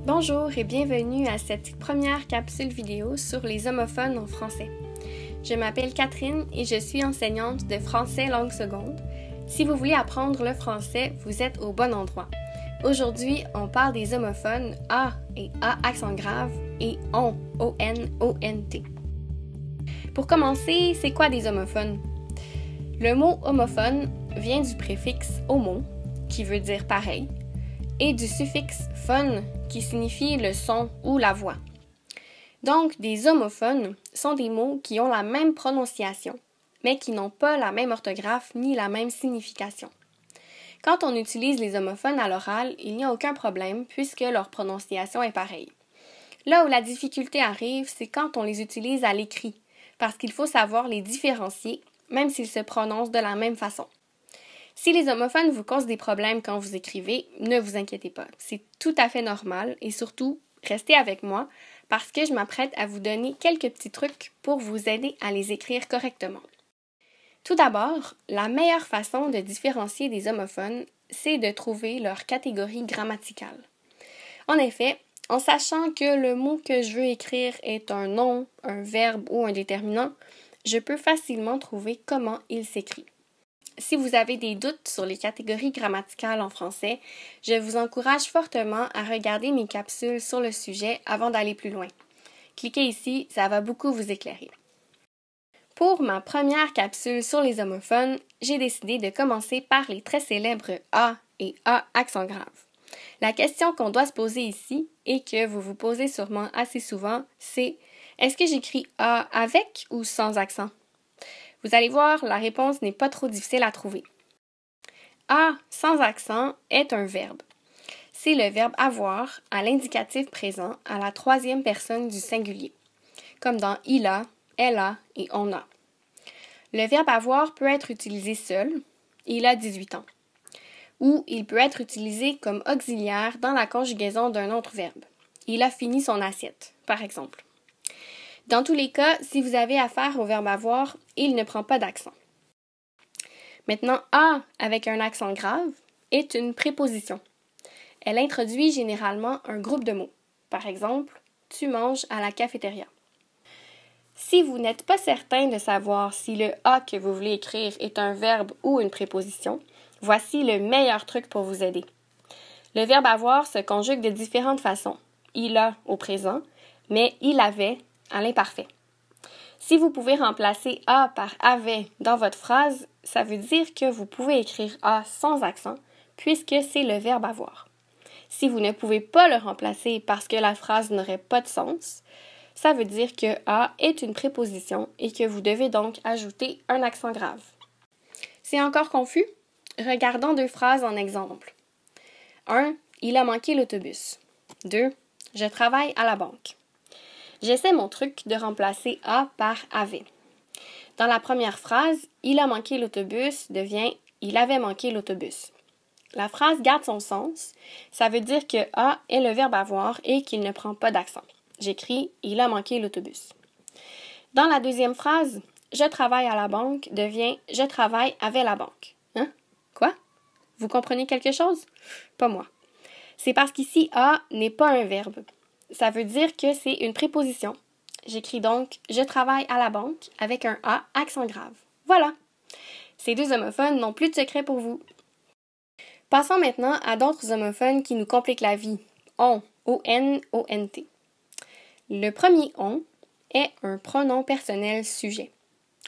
Bonjour et bienvenue à cette première capsule vidéo sur les homophones en français. Je m'appelle Catherine et je suis enseignante de français langue seconde. Si vous voulez apprendre le français, vous êtes au bon endroit. Aujourd'hui, on parle des homophones A et A accent grave et ON, O-N, O-N-T. Pour commencer, c'est quoi des homophones? Le mot homophone vient du préfixe homo, qui veut dire pareil, et du suffixe phone, qui signifie le son ou la voix. Donc, des homophones sont des mots qui ont la même prononciation, mais qui n'ont pas la même orthographe ni la même signification. Quand on utilise les homophones à l'oral, il n'y a aucun problème puisque leur prononciation est pareille. Là où la difficulté arrive, c'est quand on les utilise à l'écrit, parce qu'il faut savoir les différencier, même s'ils se prononcent de la même façon. Si les homophones vous causent des problèmes quand vous écrivez, ne vous inquiétez pas. C'est tout à fait normal et surtout, restez avec moi parce que je m'apprête à vous donner quelques petits trucs pour vous aider à les écrire correctement. Tout d'abord, la meilleure façon de différencier des homophones, c'est de trouver leur catégorie grammaticale. En effet, en sachant que le mot que je veux écrire est un nom, un verbe ou un déterminant, je peux facilement trouver comment il s'écrit. Si vous avez des doutes sur les catégories grammaticales en français, je vous encourage fortement à regarder mes capsules sur le sujet avant d'aller plus loin. Cliquez ici, ça va beaucoup vous éclairer. Pour ma première capsule sur les homophones, j'ai décidé de commencer par les très célèbres A et A accent grave. La question qu'on doit se poser ici, et que vous vous posez sûrement assez souvent, c'est « Est-ce que j'écris A avec ou sans accent? » Vous allez voir, la réponse n'est pas trop difficile à trouver. A sans accent est un verbe. C'est le verbe avoir à l'indicatif présent à la troisième personne du singulier, comme dans il a, elle a et on a. Le verbe avoir peut être utilisé seul, il a 18 ans, ou il peut être utilisé comme auxiliaire dans la conjugaison d'un autre verbe. Il a fini son assiette, par exemple. Dans tous les cas, si vous avez affaire au verbe avoir, il ne prend pas d'accent. Maintenant, A avec un accent grave est une préposition. Elle introduit généralement un groupe de mots. Par exemple, tu manges à la cafétéria. Si vous n'êtes pas certain de savoir si le A que vous voulez écrire est un verbe ou une préposition, voici le meilleur truc pour vous aider. Le verbe avoir se conjugue de différentes façons. Il a au présent, mais il avait à l'imparfait. Si vous pouvez remplacer A par avait dans votre phrase, ça veut dire que vous pouvez écrire A sans accent, puisque c'est le verbe avoir. Si vous ne pouvez pas le remplacer parce que la phrase n'aurait pas de sens, ça veut dire que A est une préposition et que vous devez donc ajouter un accent grave. C'est encore confus? Regardons deux phrases en exemple. 1. Il a manqué l'autobus. 2. Je travaille à la banque. J'essaie mon truc de remplacer A par avait. Dans la première phrase, il a manqué l'autobus devient il avait manqué l'autobus. La phrase garde son sens. Ça veut dire que A est le verbe avoir et qu'il ne prend pas d'accent. J'écris il a manqué l'autobus. Dans la deuxième phrase, je travaille à la banque devient je travaille avec la banque. Hein? Quoi? Vous comprenez quelque chose? Pas moi. C'est parce qu'ici A n'est pas un verbe. Ça veut dire que c'est une préposition. J'écris donc « Je travaille à la banque » avec un A accent grave. Voilà! Ces deux homophones n'ont plus de secret pour vous. Passons maintenant à d'autres homophones qui nous compliquent la vie. On, O-N, O-N-T. Le premier « on » est un pronom personnel sujet.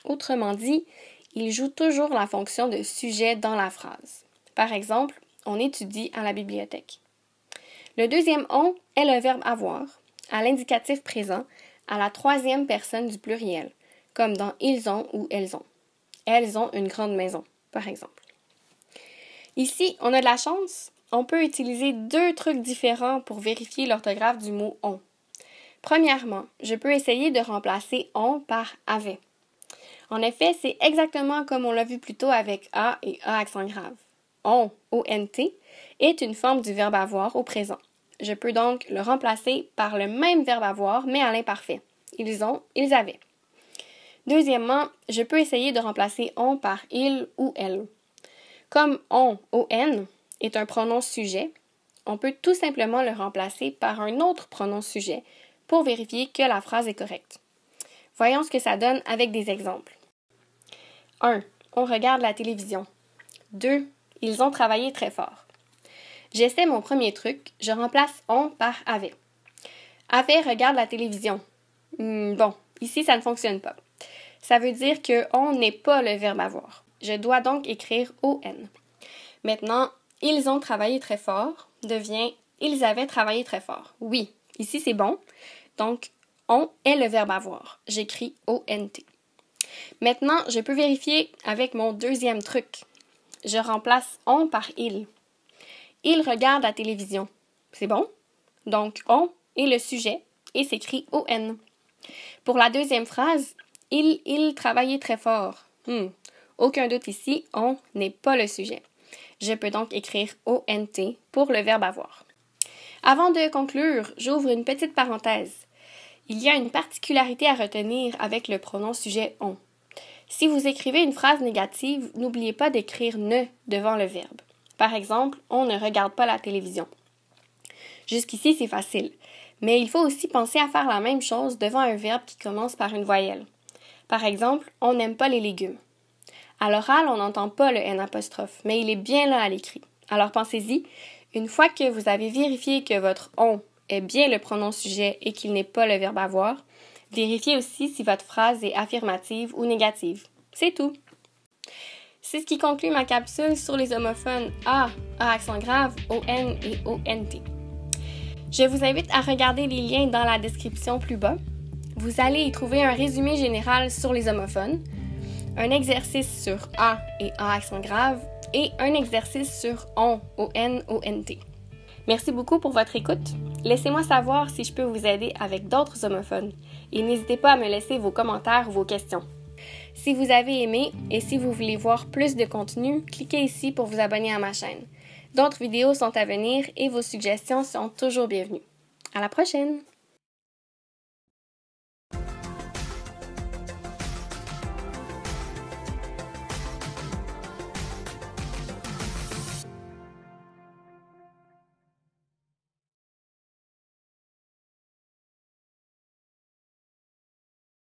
Autrement dit, il joue toujours la fonction de sujet dans la phrase. Par exemple, on étudie à la bibliothèque. Le deuxième « on » est le verbe avoir, à l'indicatif présent, à la troisième personne du pluriel, comme dans « ils ont » ou « elles ont ». Elles ont une grande maison, par exemple. Ici, on a de la chance. On peut utiliser deux trucs différents pour vérifier l'orthographe du mot « on ». Premièrement, je peux essayer de remplacer « on » par « avait ». En effet, c'est exactement comme on l'a vu plus tôt avec « a » et « a » accent grave. « On » O-N-T, est une forme du verbe avoir au présent. Je peux donc le remplacer par le même verbe avoir, mais à l'imparfait. Ils ont, ils avaient. Deuxièmement, je peux essayer de remplacer on par il ou elle. Comme on, on, est un pronom sujet, on peut tout simplement le remplacer par un autre pronom sujet pour vérifier que la phrase est correcte. Voyons ce que ça donne avec des exemples. 1. On regarde la télévision. 2. Ils ont travaillé très fort. J'essaie mon premier truc, je remplace on par avait. Avait regarde la télévision. Bon, ici ça ne fonctionne pas. Ça veut dire que on n'est pas le verbe avoir. Je dois donc écrire on. Maintenant, ils ont travaillé très fort devient ils avaient travaillé très fort. Oui, ici c'est bon. Donc, on est le verbe avoir. J'écris ont. Maintenant, je peux vérifier avec mon deuxième truc. Je remplace on par il. Il regarde la télévision. C'est bon? Donc, on est le sujet et s'écrit on. Pour la deuxième phrase, il travaillait très fort. Aucun doute ici, on n'est pas le sujet. Je peux donc écrire ont pour le verbe avoir. Avant de conclure, j'ouvre une petite parenthèse. Il y a une particularité à retenir avec le pronom sujet on. Si vous écrivez une phrase négative, n'oubliez pas d'écrire ne devant le verbe. Par exemple, on ne regarde pas la télévision. Jusqu'ici, c'est facile. Mais il faut aussi penser à faire la même chose devant un verbe qui commence par une voyelle. Par exemple, on n'aime pas les légumes. À l'oral, on n'entend pas le N', mais il est bien là à l'écrit. Alors pensez-y, une fois que vous avez vérifié que votre on est bien le pronom sujet et qu'il n'est pas le verbe avoir, vérifiez aussi si votre phrase est affirmative ou négative. C'est tout. C'est ce qui conclut ma capsule sur les homophones A accent grave, ON et ONT. Je vous invite à regarder les liens dans la description plus bas. Vous allez y trouver un résumé général sur les homophones, un exercice sur A et A accent grave et un exercice sur ON, ONT. Merci beaucoup pour votre écoute. Laissez-moi savoir si je peux vous aider avec d'autres homophones et n'hésitez pas à me laisser vos commentaires ou vos questions. Si vous avez aimé et si vous voulez voir plus de contenu, cliquez ici pour vous abonner à ma chaîne. D'autres vidéos sont à venir et vos suggestions sont toujours bienvenues. À la prochaine!